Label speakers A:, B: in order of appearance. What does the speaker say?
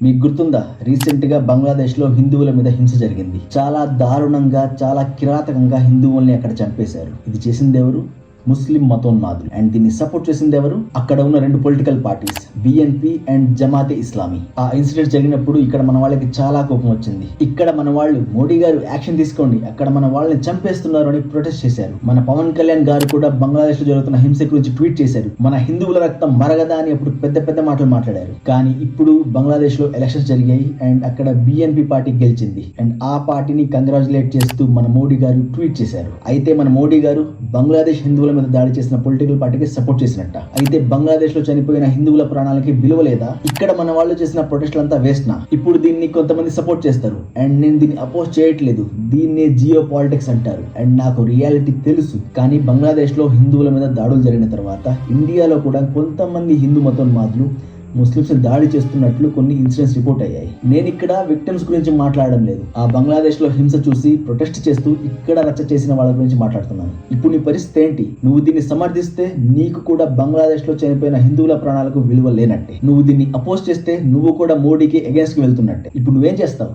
A: మీకు గుర్తుందా, రీసెంట్ గా బంగ్లాదేశ్ లో హిందువుల మీద హింస జరిగింది. చాలా దారుణంగా, చాలా కిరాతకంగా హిందువుల్ని అక్కడ చంపేశారు. ఇది చేసింది ఎవరు? ముస్లిం మతోన్మాదులు. అండ్ దీన్ని సపోర్ట్ చేసింది ఎవరు? అక్కడ ఉన్న రెండు political parties, BNP and Jamaat-e Islami. ఆ ఇన్సిడెంట్ జరిగినప్పుడు ఇక్కడ మన వాళ్ళకి చాలా కోపం వచ్చింది. ఇక్కడ మన వాళ్ళు మోడీ గారు యాక్షన్ తీసుకోండి, అక్కడ మన వాళ్ళని చంపేస్తున్నారు అని ప్రొటెస్ట్ చేశారు. మన పవన్ కళ్యాణ్ గారు కూడా బంగ్లాదేశ్ లో జరుగుతున్న హింస గురించి ట్వీట్ చేశారు. మన హిందువుల రక్తం మరగదా అని అప్పుడు పెద్ద పెద్ద మాటలు మాట్లాడారు. కానీ ఇప్పుడు బంగ్లాదేశ్ లో ఎలక్షన్స్ జరిగాయి అండ్ అక్కడ బిఎన్పి పార్టీ గెలిచింది. అండ్ ఆ పార్టీని కంగ్రాచులేట్ చేస్తూ మన మోడీ గారు ట్వీట్ చేశారు. అయితే మన మోడీ గారు బంగ్లాదేశ్ హిందువుల మీద దాడి చేసిన పొలిటికల్ పార్టీకి సపోర్ట్ చేసినట్ట. అయితే బంగ్లాదేశ్ లో చనిపోయిన హిందువుల ప్రాణాలకి విలువ లేదా? ఇక్కడ మన వాళ్ళు చేసిన ప్రొటెస్ట్లంతా వేస్ట్ నా? ఇప్పుడు దీన్ని కొంతమంది సపోర్ట్ చేస్తారు అండ్ నేను దీన్ని అపోజ్ చేయట్లేదు. దీన్నే జియో పాలిటిక్స్ అంటారు అండ్ నాకు రియాలిటీ తెలుసు. కానీ బంగ్లాదేశ్ లో హిందువుల మీద దాడులు జరిగిన తర్వాత ఇండియాలో కూడా కొంతమంది హిందూ మతోన్మాదులు ముస్లింస్ దాడి చేస్తున్నట్లు కొన్ని ఇన్సిడెంట్స్ రిపోర్ట్ అయ్యాయి. నేను ఇక్కడ విక్టిమ్స్ గురించి మాట్లాడడం లేదు. ఆ బంగ్లాదేశ్ లో హింస చూసి ప్రొటెస్ట్ చేస్తూ ఇక్కడ రచ్చ చేసిన వాళ్ళ గురించి మాట్లాడుతున్నాను. ఇప్పుడు నీ పరిస్థితి ఏంటి? నువ్వు దీన్ని సమర్థిస్తే నీకు కూడా బంగ్లాదేశ్ లో చనిపోయిన హిందువుల ప్రాణాలకు విలువ లేనట్టే. నువ్వు దీన్ని అపోజ్ చేస్తే నువ్వు కూడా మోడీకి అగేన్స్ట్ కి వెళ్తున్నట్టే. ఇప్పుడు నువ్వేం చేస్తావు?